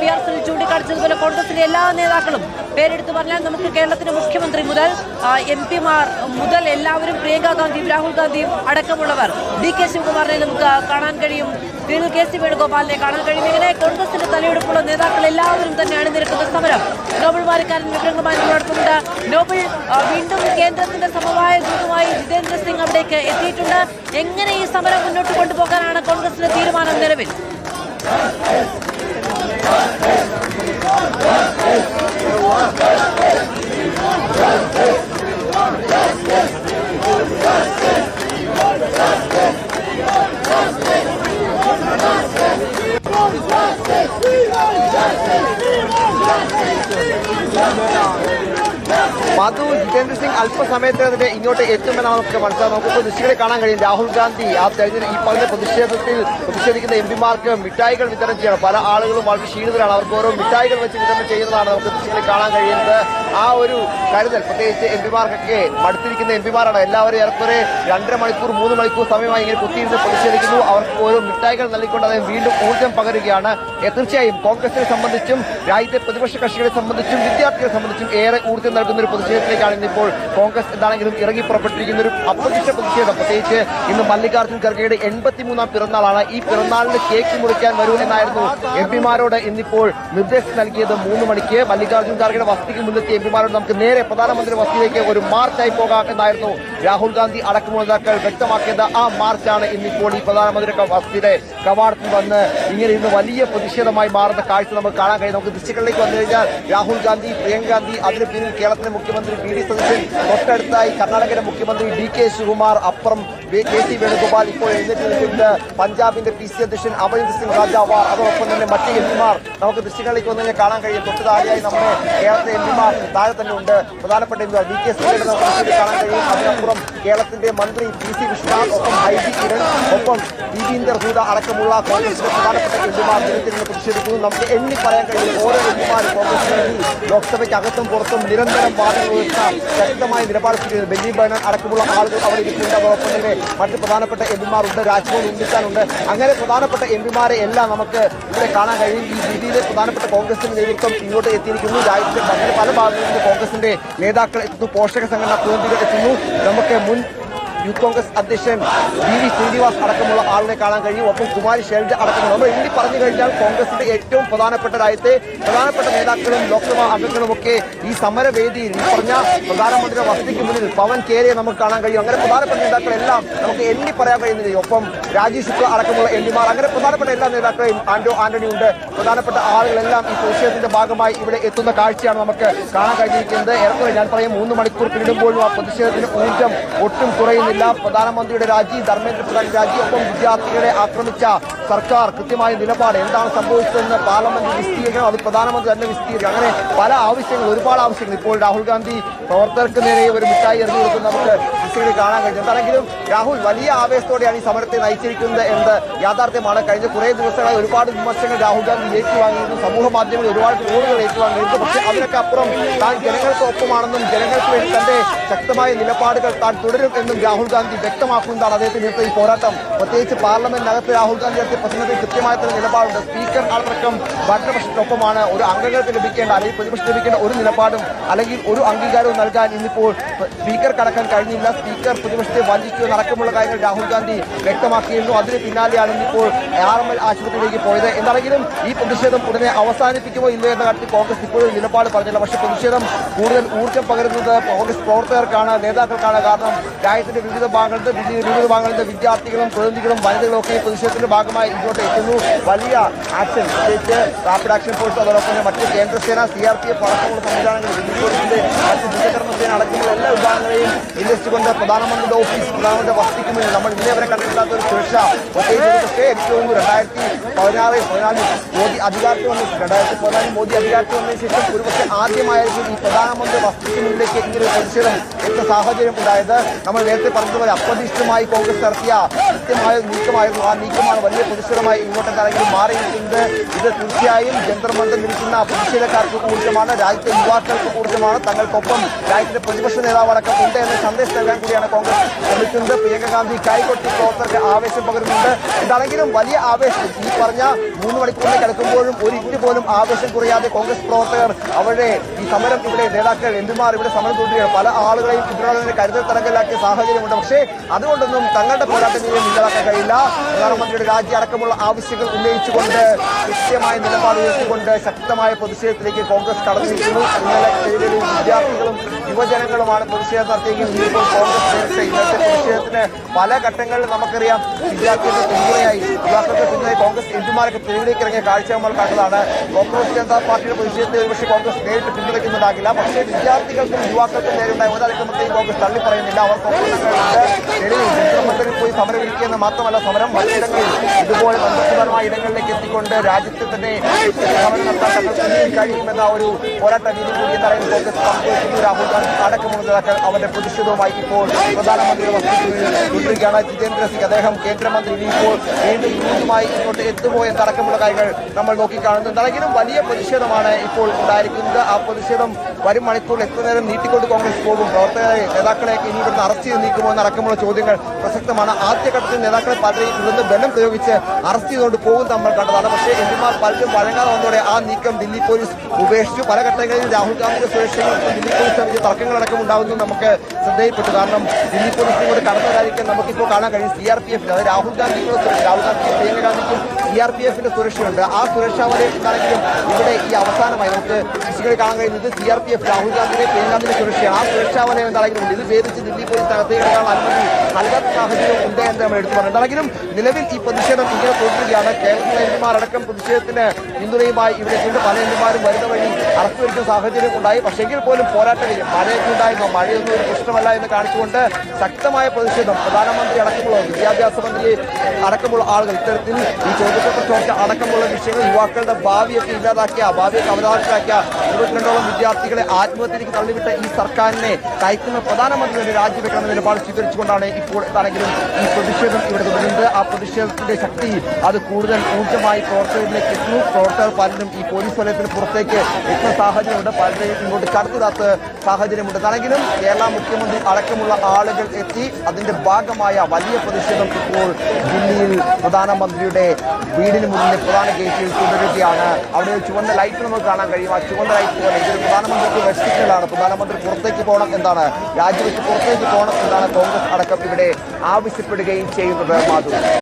PR Sunil ചൂണ്ടിക്കാണിച്ചതുപോലെ കോൺഗ്രസിലെ എല്ലാ നേതാക്കളും പേരെടുത്ത് പറഞ്ഞാൽ നമുക്ക് കേരളത്തിന്റെ മുഖ്യമന്ത്രി മുതൽ MP-മാർ മുതൽ എല്ലാവരും പ്രിയങ്ക ഗാന്ധിയും രാഹുൽ ഗാന്ധിയും അടക്കമുള്ളവർ DK ശിവകുമാറിനെ നമുക്ക് കാണാൻ കഴിയും, KC വേണുഗോപാലിനെ കാണാൻ കഴിയും. ഇങ്ങനെ കോൺഗ്രസിന്റെ തലയെടുപ്പുള്ള നേതാക്കൾ എല്ലാവരും തന്നെ അണിനിരക്കുന്ന സമരം. നോബൽ വാരിക്കാരൻ വിവരങ്ങളുമായി നമ്മളോടൊപ്പമുണ്ട്. നോബൽ, വീണ്ടും കേന്ദ്രത്തിന്റെ സമവായ ദൂതുമായി ജിതേന്ദ്ര സിംഗ് അവിടേക്ക് എത്തിയിട്ടുണ്ട്. എങ്ങനെ ഈ സമരം മുന്നോട്ട് കൊണ്ടുപോകാനാണ് കോൺഗ്രസിന്റെ തീരുമാനം നിലവിൽ? മധു, ജിതേന്ദ്ര സിംഗ് അല്പസമയത്ത് തന്നെ ഇങ്ങോട്ട് എത്തുമെന്ന് നമുക്ക് മനസ്സിലാക്കാം. നമുക്കിപ്പോൾ ദൃശ്യങ്ങളെ കാണാൻ കഴിയും. രാഹുൽ ഗാന്ധി ഈ പറഞ്ഞ പ്രതിഷേധിക്കുന്ന MP-മാർക്ക് മിഠായികൾ വിതരണം ചെയ്യണം. പല ആളുകളും വളരെ ക്ഷീണിതരാണ്. അവർക്ക് ഓരോ മിഠായികൾ വെച്ച് വിതരണം ചെയ്യുന്നതാണ് നമുക്ക് ദൃശ്യങ്ങളിൽ കാണാൻ കഴിയുന്നത്. ആ ഒരു കരുതൽ പ്രത്യേകിച്ച് MP-മാർക്കൊക്കെ മടുത്തിരിക്കുന്ന MP-മാരാണ്. എല്ലാവരും ഏറെക്കുറെ 2.5 മണിക്കൂർ 3 മണിക്കൂർ സമയമായി ഇങ്ങനെ കുത്തിയിരുന്ന് പ്രതിഷേധിക്കുന്നു. അവർക്ക് ഓരോ മിഠായികൾ നൽകിക്കൊണ്ട് അദ്ദേഹം വീണ്ടും ഊർജ്ജം പകരുകയാണ്. തീർച്ചയായും കോൺഗ്രസിനെ സംബന്ധിച്ചും രാജ്യത്തെ പ്രതിപക്ഷ കക്ഷികളെ സംബന്ധിച്ചും വിദ്യാർത്ഥികളെ സംബന്ധിച്ചും ഏറെ ഊർജ്ജം നൽകുന്ന ഒരു പ്രതിഷേധത്തിലേക്കാണ് ഇന്നിപ്പോൾ കോൺഗ്രസ് എന്താണെങ്കിലും ഇറങ്ങി പുറപ്പെട്ടിരിക്കുന്ന ഒരു അപ്രതീക്ഷ പ്രതിഷേധം. പ്രത്യേകിച്ച് ഇന്ന് മല്ലികാർജ്ജുൻ ഖർഗെയുടെ 83ാം പിറന്നാളാണ്. ഈ പിറന്നാളിന് കേക്ക് മുറിക്കാൻ വരൂ എന്നായിരുന്നു MP-മാരോട് ഇന്നിപ്പോൾ നിർദ്ദേശം നൽകിയത്. 3 മണിക്ക് മല്ലികാർജ്ജുൻ ഖർഗെയുടെ വസതിക്ക് മുന്നിലെത്തിയ MP-മാരോട് നമുക്ക് നേരെ പ്രധാനമന്ത്രി വസതിയിലേക്ക് ഒരു മാർച്ചായി പോകാം എന്നായിരുന്നു രാഹുൽ ഗാന്ധി അടക്കമുള്ള നേതാക്കൾ വ്യക്തമാക്കിയത്. ആ മാർച്ചാണ് ഇന്നിപ്പോൾ ഈ പ്രധാനമന്ത്രി വസതിയുടെ കവാടത്തിൽ വന്ന് ഇങ്ങനെ ഇന്ന് വലിയ പ്രതിഷേധമായി മാറുന്ന കാഴ്ച നമുക്ക് കാണാൻ കഴിയും. നമുക്ക് ദൃശ്യങ്ങളിലേക്ക് വന്നു കഴിഞ്ഞാൽ രാഹുൽ ഗാന്ധി, പ്രിയങ്ക ഗാന്ധി, അതിന് പിന്നിൽ കേരളത്തിലെ മുഖ്യമന്ത്രി PD സതീശൻ, തൊട്ടടുത്തായി കർണാടകയുടെ മുഖ്യമന്ത്രി DK ശിവകുമാർ, അപ്പുറം KC വേണുഗോപാൽ, ഇപ്പോൾ എഴുന്നേറ്റ് നിൽക്കുന്നത് പഞ്ചാബിന്റെ PC അധ്യക്ഷൻ അമരീന്ദർ സിംഗ് രാജാവാർ, അതോടൊപ്പം തന്നെ മറ്റ് MP-മാർ നമുക്ക് ദൃശ്യങ്ങളിലേക്ക് വന്നു കഴിഞ്ഞാൽ കാണാൻ കഴിയും. തൊട്ട് താഴെയായി നമ്മുടെ കേരളത്തിലെ MP-മാർ താഴെ തന്നെ ഉണ്ട്. പ്രധാനപ്പെട്ട MP-മാർ DK സുരേന്ദ്രൻ നമുക്ക് കാണാൻ കഴിയും. അതിനപ്പുറം കേരളത്തിന്റെ മന്ത്രി PC വിശ്വനാഥ്, ഒപ്പം IG കിരൺ, ഒപ്പം ദീപീന്ദർ ഹൂഡ അടക്കമുള്ള കോൺഗ്രസിന്റെ പ്രധാനപ്പെട്ട MP-മാർ ദിനത്തിൽ നിന്ന് പ്രതിഷേധിക്കുന്നു. നമുക്ക് എണ്ണി പറയാൻ കഴിയും ഓരോ MP-മാരും കോൺഗ്രസിന് വേണ്ടി ലോക്സഭയ്ക്ക് അകത്തും പുറത്തും നിരന്തരം വാദങ്ങൾ ഉയർത്താൻ ശക്തമായ നിലപാട് സ്വീകരിക്കുന്നത്. ബെന്നി ബഹനാൻ അടക്കമുള്ള ആളുകൾ അവിടെ ഇരിക്കുന്നുണ്ട്. അതോടൊപ്പം തന്നെ മറ്റ് പ്രധാനപ്പെട്ട MP-മാരുണ്ട്, രാജ്ഭവൻ ഉണ്ണിത്താനുണ്ട്. അങ്ങനെ പ്രധാനപ്പെട്ട MP-മാരെ എല്ലാം നമുക്ക് ഇവിടെ കാണാൻ കഴിയും. ഈ രീതിയിലെ പ്രധാനപ്പെട്ട കോൺഗ്രസിന്റെ നേതൃത്വം ഇങ്ങോട്ട് എത്തിയിരിക്കുന്നു. രാജ്യത്തെ പല ഭാഗങ്ങളിൽ നിന്ന് കോൺഗ്രസിന്റെ നേതാക്കൾ എത്തുന്നു, പോഷക സംഘടനാ പ്രതിനിധികൾ എത്തുന്നു. നമുക്ക് മുൻ യൂത്ത് കോൺഗ്രസ് അധ്യക്ഷൻ DV ശ്രീനിവാസ് അടക്കമുള്ള ആളിനെ കാണാൻ കഴിയും. ഒപ്പം കുമാരി ശൈലജ അടക്കമുള്ള നമ്മൾ ഇനി പറഞ്ഞു കഴിഞ്ഞാൽ കോൺഗ്രസിന്റെ ഏറ്റവും പ്രധാനപ്പെട്ട രാജ്യത്തെ പ്രധാനപ്പെട്ട നേതാക്കളും ലോക്സഭാ അംഗങ്ങളുമൊക്കെ ഈ സമരവേദിയിൽ ഈ പറഞ്ഞ പ്രധാനമന്ത്രിയുടെ വസതിക്ക് മുന്നിൽ പവൻ കേരയെ നമുക്ക് കാണാൻ കഴിയും. അങ്ങനെ പ്രധാനപ്പെട്ട നേതാക്കളെല്ലാം നമുക്ക് എണ്ണി പറയാൻ കഴിയുന്നില്ല. ഒപ്പം രാജീവ് ശുക്ല അടക്കമുള്ള MP-മാർ, അങ്ങനെ പ്രധാനപ്പെട്ട എല്ലാ നേതാക്കളെയും ആന്റണി ഉണ്ട്. പ്രധാനപ്പെട്ട ആളുകളെല്ലാം ഈ പ്രതിഷേധത്തിന്റെ ഭാഗമായി ഇവിടെ എത്തുന്ന കാഴ്ചയാണ് നമുക്ക് കാണാൻ കഴിഞ്ഞിരിക്കുന്നത്. ഏറെക്കുറെ ഞാൻ പറയും 3 മണിക്കൂർ പിന്നിടുമ്പോഴും ആ പ്രതിഷേധത്തിന് ഊർജ്ജം ഒട്ടും കുറയുന്നില്ല. പ്രധാനമന്ത്രിയുടെ രാജി, ധർമ്മേന്ദ്ര പ്രധാൻ രാജി, ഒപ്പം വിദ്യാർത്ഥികളെ ആക്രമിച്ച സർക്കാർ കൃത്യമായ നിലപാട്, എന്താണ് സംഭവിച്ചതെന്ന് പാർലമെന്റ് വിശദീകരിക്കണം, അത് പ്രധാനമന്ത്രി തന്നെ വിശദീകരിക്കണം. അങ്ങനെ പല ആവശ്യങ്ങൾ, ഒരുപാട് ആവശ്യങ്ങൾ. ഇപ്പോൾ രാഹുൽ ഗാന്ധി പ്രവർത്തകർക്ക് നേരെ ഒരു മിഠായി എറിഞ്ഞു കൊടുക്കുന്ന നമുക്ക് ദൃശ്യങ്ങളിൽ കാണാൻ കഴിയും. എന്താണെങ്കിലും രാഹുൽ വലിയ ആവേശത്തോടെയാണ് ഈ സമരത്തെ നയിച്ചിരിക്കുന്നത് എന്നത് യാഥാർത്ഥ്യമാണ്. കഴിഞ്ഞ കുറേ ദിവസങ്ങളായി ഒരുപാട് വിമർശനങ്ങൾ രാഹുൽ ഗാന്ധി ഏറ്റുവാങ്ങിയിരുന്നു. സമൂഹ മാധ്യമങ്ങളിൽ ഒരുപാട് ട്രോളുകൾ ഏറ്റുവാങ്ങിയിരുന്നു. പക്ഷേ അതിനൊക്കെ അപ്പുറം താൻ ജനങ്ങൾക്ക് ഒപ്പമാണെന്നും ജനങ്ങൾക്ക് വേണ്ടി തന്റെ ശക്തമായ നിലപാടുകൾ താൻ തുടരും എന്നും രാഹുൽ ഗാന്ധി വ്യക്തമാക്കുന്നതാണ് അദ്ദേഹത്തിന്റെ നേതൃത്വ ഈ പോരാട്ടം. പ്രത്യേകിച്ച് പാർലമെന്റിനകത്ത് രാഹുൽ ഗാന്ധി നടത്തിയ പ്രസംഗത്തിൽ കൃത്യമായ തന്നെ നിലപാടുണ്ട്. സ്പീക്കർ ആൾത്തർക്കം ഭരണപക്ഷത്തിനൊപ്പമാണ്. ഒരു അംഗങ്ങൾക്ക് ലഭിക്കേണ്ട അല്ലെങ്കിൽ പ്രതിപക്ഷം ലഭിക്കേണ്ട ഒരു നിലപാടും അല്ലെങ്കിൽ ഒരു അംഗീകാരവും നൽകാൻ ഇന്നിപ്പോൾ സ്പീക്കർ കടക്കാൻ കഴിഞ്ഞില്ല. സ്പീക്കർ പ്രതിപക്ഷത്തെ വഞ്ചിച്ചു എന്നടക്കമുള്ള കാര്യങ്ങൾ രാഹുൽ ഗാന്ധി വ്യക്തമാക്കിയിരുന്നു. അതിന് പിന്നാലെയാണ് ഇന്നിപ്പോൾ RML ആശുപത്രിയിലേക്ക് പോയത്. എന്താണെങ്കിലും ഈ പ്രതിഷേധം ഉടനെ അവസാനിപ്പിക്കുമോ ഇല്ല എന്ന കാര്യത്തിൽ കോൺഗ്രസ് ഇപ്പോഴും നിലപാട് പറഞ്ഞില്ല. പക്ഷേ പ്രതിഷേധം കൂടുതൽ ഊർജ്ജം പകരുന്നത് കോൺഗ്രസ് പ്രവർത്തകർക്കാണ്, നേതാക്കൾക്കാണ്. കാരണം രാജ്യത്തിന്റെ വിവിധ ഭാഗങ്ങളിലെ വിദ്യാർത്ഥികളും പ്രതിനിധികളും വനിതകളും ഒക്കെ ഈ പ്രതിഷേധത്തിന്റെ ഭാഗമായി ഇങ്ങോട്ട് എത്തുന്നു. വലിയ ആക്ഷൻ, പ്രത്യേകിച്ച് റാപ്പിഡ് ആക്ഷൻ ഫോഴ്സ്, അതോടൊപ്പം മറ്റ് കേന്ദ്രസേന, CRPF അടക്കമുള്ള സംവിധാനങ്ങൾ, മറ്റ് ദ്രുതകർമ്മസേന അടക്കമുള്ള എല്ലാ വിഭാഗങ്ങളെയും വിന്യസിച്ചുകൊണ്ട് പ്രധാനമന്ത്രിയുടെ ഓഫീസ്, പ്രധാനമന്ത്രിയുടെ വസതിക്ക് മുന്നിൽ നമ്മൾ ഇന്നേ വരെ കണ്ടിട്ടില്ലാത്ത ഒരു സുരക്ഷ. പ്രത്യേകിച്ച് എനിക്ക് തോന്നുന്നു 2014 മോദി അധികാരത്തിൽ വന്നു. 2014 മോദി അധികാരത്തിൽ വന്നതിന് ശേഷം ഒരുപക്ഷെ ആദ്യമായിരിക്കും ഈ പ്രധാനമന്ത്രി വസതിക്ക് മുന്നിലേക്ക് ഇങ്ങനെ ഒരു പ്രതിഷേധം എന്ന സാഹചര്യം ഉണ്ടായത്. നമ്മൾ നേരത്തെ പറഞ്ഞതുപോലെ അപ്രതീക്ഷിതമായി കോൺഗ്രസ് നടത്തിയ കൃത്യമായ നീക്കമായിരുന്നു. ആ നീക്കമാണ് വലിയ പ്രതിഷേധമായി ഇങ്ങോട്ടെന്താണെങ്കിലും മാറിയിരിക്കുന്നത്. ഇത് തീർച്ചയായും ജന്തർ മന്ദർ നിൽക്കുന്ന പ്രതിഷേധക്കാർക്ക് ഊർജ്ജമാണ്, രാജ്യത്തെ യുവാക്കൾക്ക് ഊർജ്ജമാണ്. തങ്ങൾക്കൊപ്പം രാജ്യത്തിന്റെ പ്രതിപക്ഷ നേതാവടക്കം ഉണ്ട് എന്ന സന്ദേശം നൽകാൻ കൂടിയാണ് കോൺഗ്രസ് ശ്രമിക്കുന്നത്. പ്രിയങ്ക ഗാന്ധി കൈകൊട്ടി പ്രവർത്തകർക്ക് ആവേശം പകരുന്നുണ്ട്. എന്താണെങ്കിലും വലിയ ആവേശം ഈ പറഞ്ഞ 3 മണിക്കൂറിലേക്ക് അടുക്കുമ്പോഴും ഒരു ഇഞ്ച് പോലും ആവേശം കുറയാതെ കോൺഗ്രസ് പ്രവർത്തകർ അവരുടെ ഈ സമരം ഇവിടെ നേതാക്കൾ എംപിമാർ ഇവിടെ സമരം തുടരുകയാണ്. പല ആളുകളെയും ഇതിനോട് കരുതൽ തടങ്കലാക്കിയ സാഹചര്യമുണ്ട്. പക്ഷേ അതുകൊണ്ടൊന്നും തങ്ങളുടെ പോരാട്ടം ഇല്ലാതാക്കാൻ കഴിയില്ല. പ്രധാനമന്ത്രിയുടെ രാജി അടക്കമുള്ള ആവശ്യങ്ങൾ ഉന്നയിച്ചുകൊണ്ട് കൃത്യമായ നിലപാട് ഉയർത്തിക്കൊണ്ട് ശക്തമായ പ്രതിഷേധത്തിലേക്ക് കോൺഗ്രസ് കടന്നിരിക്കുന്നു. ഇന്നലെ തെരുവിലും വിദ്യാർത്ഥികളും യുവജനങ്ങളുമാണ് പ്രതിഷേധം നടത്തിയെങ്കിലും ഇപ്പോൾ കോൺഗ്രസ് ഇന്നത്തെ പ്രതിഷേധത്തിന് പല ഘട്ടങ്ങളിൽ നമുക്കറിയാം വിദ്യാർത്ഥികളുടെ പിന്തുണയായി യുവാക്കളുടെ പിന്തുണയായി കോൺഗ്രസ് എംപിമാരൊക്കെ തെരുവിലേക്ക് ഇറങ്ങിയ കാഴ്ച നമ്മൾ കണ്ടതാണ്. കോൺഗ്രസ് ജനതാ പാർട്ടിയുടെ പ്രതിഷേധത്തെ ഒരുപക്ഷെ കോൺഗ്രസ് നേരിട്ട് പിന്തുണയ്ക്കുന്നുണ്ടാകില്ല. പക്ഷേ വിദ്യാർത്ഥികൾക്കും യുവാക്കൾക്കും നേരിടുന്ന ഒരടക്കമത്തെയും കോൺഗ്രസ് തള്ളി പറയുന്നില്ല. അവർ തെരുവിൽ പോയി സമരം ഇരിക്കുകയെന്ന് മാത്രമല്ല സമരം മറ്റിടങ്ങളിൽ ഇതുപോലെ തന്ത്രപരമായ ഇടങ്ങളിലേക്ക് എത്തിക്കൊണ്ട് രാജ്യത്തെ തന്നെ സമരം നടത്താൻ തങ്ങൾക്ക് കഴിയുമെന്ന ഒരു പോരാട്ട രീതി കൂടി എന്താണ് കോൺഗ്രസ് പങ്കുവയ്ക്കുന്നു. രാഹുൽ ഗാന്ധി അടക്കമുള്ള നേതാക്കൾ അവരുടെ പ്രതിഷേധവുമായി ഇപ്പോൾ പ്രധാനമന്ത്രിയുടെ വസ്തുതയിൽ തുടരുകയാണ്. ജിതേന്ദ്ര സിംഗ് അദ്ദേഹം കേന്ദ്രമന്ത്രി ഇപ്പോൾ വീണ്ടും യൂസുമായി ഇങ്ങോട്ട് എത്തുമോ എന്നടക്കമുള്ള കാര്യങ്ങൾ നമ്മൾ നോക്കിക്കാണുന്നു. എന്താണെങ്കിലും വലിയ പ്രതിഷേധമാണ് ഇപ്പോൾ ഉണ്ടായിരിക്കുന്നത്. ആ പ്രതിഷേധം വരും മണിക്കൂറിൽ എത്ര നേരം നീട്ടിക്കൊണ്ട് കോൺഗ്രസ് പോകും, പ്രവർത്തകരെ നേതാക്കളെയൊക്കെ ഇനി ഇവിടുന്ന് അറസ്റ്റ് ചെയ്ത് നീക്കുമോ എന്നടക്കമുള്ള ചോദ്യങ്ങൾ പ്രസക്തമാണ്. ആദ്യഘട്ടത്തിൽ നേതാക്കളെ പലരെയും ഇവിടുന്ന് ബലം പ്രയോഗിച്ച് അറസ്റ്റ് ചെയ്തുകൊണ്ട് പോകും നമ്മൾ കണ്ടതാണ്. പക്ഷേ എംപിമാർ പലരും വഴങ്ങാതെ വന്നതോടെ ആ നീക്കം ദില്ലി പോലീസ് ഉപേക്ഷിച്ചു. പല ഘട്ടങ്ങളിൽ രാഹുൽ ഗാന്ധിയുടെ സുരക്ഷയിൽ ദില്ലി പോലീസ് തമ്മിൽ തർക്കങ്ങളടക്കം ഉണ്ടാകുന്നു നമുക്ക് ശ്രദ്ധയിൽപ്പെട്ടു. കാരണം ദില്ലി പോലീസിനെ കൂടെ കടന്നതായിരിക്കും നമുക്കിപ്പോൾ കാണാൻ കഴിയും. CRPF അതായത് രാഹുൽ ഗാന്ധിക്കുള്ള സുരക്ഷ, രാഹുൽ ഗാന്ധിക്കും പ്രിയങ്ക ഗാന്ധിക്കും CRPFന്റെ സുരക്ഷയുണ്ട്. ആ സുരക്ഷാ വലയം എന്താണെങ്കിലും ഇവിടെ ഈ അവസാനമായി നമുക്ക് ഫിസിക്കലി കാണാൻ കഴിയുന്നത് CRPF രാഹുൽ ഗാന്ധിയുടെ പ്രിയങ്ക ഗാന്ധിയുടെ സുരക്ഷയാണ്. ആ സുരക്ഷാ വലയം എന്താണെങ്കിലും ഇത് ഭേദിച്ച് ദില്ലി പോലീസ് അകത്തേക്കാൾ അനുമതി നൽകാത്ത സാഹചര്യം ഉണ്ട് എന്ന് നമ്മൾ എടുത്തു പറഞ്ഞു. എന്താണെങ്കിലും നിലവിൽ ഈ പ്രതിഷേധം ഇങ്ങനെ തുടരുകയാണ്. കേരളത്തിലെ എംപിമാർ അടക്കം പ്രതിഷേധത്തിന് പിന്തുണയുമായി ഇവിടെ കൊണ്ട് പല എംപിമാരും വരുന്ന വഴി അറസ്റ്റ് വരിക്കുന്ന സാഹചര്യം ഉണ്ടായി. പക്ഷെങ്കിൽ പോലും പോരാട്ടമില്ല. മഴയൊക്കെ ഉണ്ടായിരുന്നു, മഴയൊന്നും ഒരു പ്രശ്നമല്ല എന്ന് കാണിച്ചുകൊണ്ട് ശക്തമായ പ്രതിഷേധം പ്രധാനമന്ത്രി അടക്കമുള്ള വിദ്യാഭ്യാസ മന്ത്രി അടക്കമുള്ള ആളുകൾ ഇത്തരത്തിൽ ഈ ചോദ്യപേപ്പർ ചോർച്ച അടക്കമുള്ള വിഷയങ്ങൾ യുവാക്കളുടെ ഭാവിയൊക്കെ ഇല്ലാതാക്കിയ, ഭാവിയൊക്കെ അവതാളത്തിലാക്കിയ 22ഓളം വിദ്യാർത്ഥികളെ ആത്മഹത്യയിലേക്ക് തള്ളിവിട്ട ഈ സർക്കാരിനെ നയിക്കുന്ന പ്രധാനമന്ത്രിയുടെ രാജിവെക്കണമെന്ന നിലപാട് സ്വീകരിച്ചുകൊണ്ടാണ് ഇപ്പോൾ എന്താണെങ്കിലും ഈ പ്രതിഷേധം ഇവിടെ തുടരുന്നത്. ആ പ്രതിഷേധത്തിന്റെ ശക്തി അത് കൂടുതൽ ഊർജ്ജമായി പ്രവർത്തകരിലേക്ക് എത്തുന്നു. പ്രവർത്തകർ പലരും ഈ പോലീസ് വലയത്തിന് പുറത്തേക്ക് എത്തുന്ന സാഹചര്യമുണ്ട്. പലരെയും ഇങ്ങോട്ട് കടത്തിടാത്ത സാഹചര്യമുണ്ട്. എന്താണെങ്കിലും കേരള മുഖ്യമന്ത്രി അടക്കമുള്ള ആളുകൾ എത്തി അതിന്റെ ഭാഗമായ വലിയ പ്രതിഷേധം ഇപ്പോൾ ദില്ലിയിൽ പ്രധാനമന്ത്രിയുടെ വീടിന് മുന്നിലെ പ്രധാന ഗേറ്റിൽ തുടരുകയാണ്. അവിടെ ഒരു ചുവന്ന ലൈറ്റ് നമുക്ക് കാണാൻ കഴിയും. ആ ചുവന്ന ലൈറ്റ് പോലെ ഇതൊരു പ്രധാനമന്ത്രിക്ക് റെസ്ട്രിക്ഷനാണ്. പ്രധാനമന്ത്രി പുറത്തേക്ക് പോകണം എന്താണ്, രാജിവെച്ച് പുറത്തേക്ക് പോകണം എന്നാണ് കോൺഗ്രസ് അടക്കം ഇവിടെ ആവശ്യപ്പെടുകയും ചെയ്യുന്നത്. മാധു